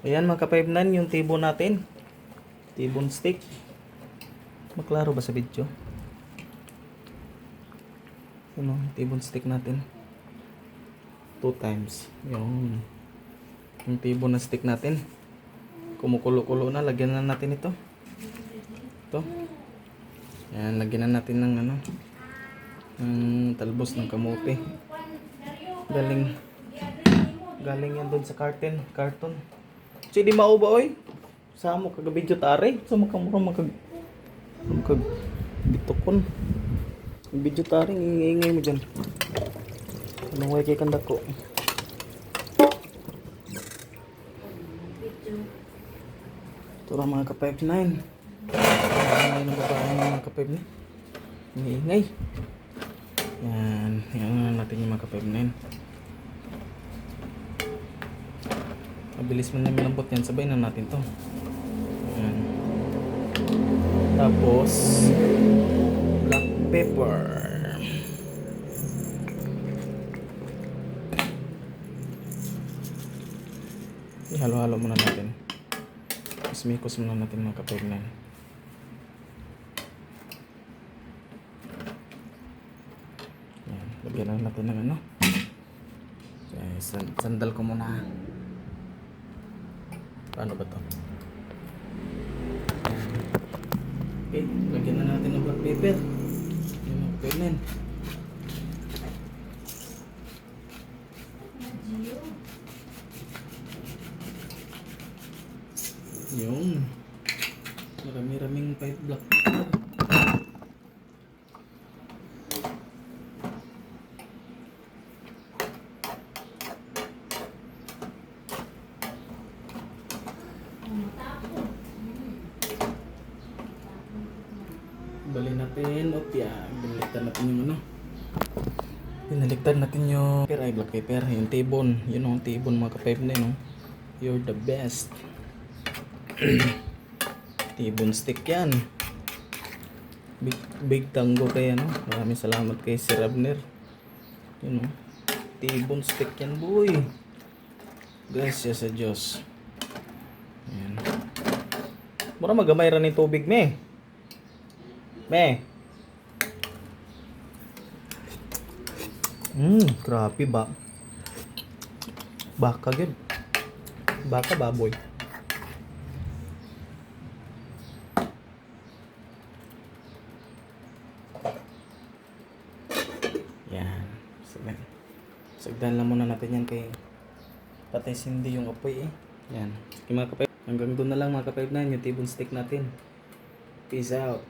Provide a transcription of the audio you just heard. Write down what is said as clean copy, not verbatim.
Ayan mga ka-5-9 yung tibon natin. Tibon stick. Maklaro ba sa video? Ano, tibon stick natin. 2 times. Yung tibon na stick natin. Kumukulo-kulo na. Lagyan na natin ito. Ito. Ayan, lagyan na natin ng ano. Ng talbos ng kamote. Galing yan doon sa karton. Si di mauba oy. Samo kagabidyo tare. Sa makamura bitukon. Yung video tare ingay mo dyan. Anong way kay kanda ko? Ito lang mga ka-5-9. Ingay ng babae mga ka-5-9. Ingay. Yan. Yan na natin yung mga ka-5-9. Mabilis man na malambot yan. Sabay na natin to. Ayan. Tapos black pepper. Ihalo-halo muna natin. Mikos muna natin mga kapagnan. Ayan. Lagyan na natin ng ano. Okay, sandal ko muna. Paano ba to? Okay, lagyan na natin ng black pepper. Yung mga kapagnan. Yung marami-raming white black pepper. Bali natin, opya. Binaligtad natin yung ano. Binaligtad natin yung black pepper, yung tibon. Yun ang tibon mga ka-5 na yun. You're the best. Tibon stick yan. Big tango kay ano. Maraming salamat kay Sir Abner. Yun o. Tibon stick yan boy. Gracias sa Diyos. Ayan. Mura magamay rin ng tubig me. Grabe ba? Baka good. Baka baboy. Yan. Sagdan lang muna natin yan kay patay sindi yung apoy eh. Yan. Okay, mga kapay. Hanggang doon na lang mga kapay na yung tibon stick natin. Peace out.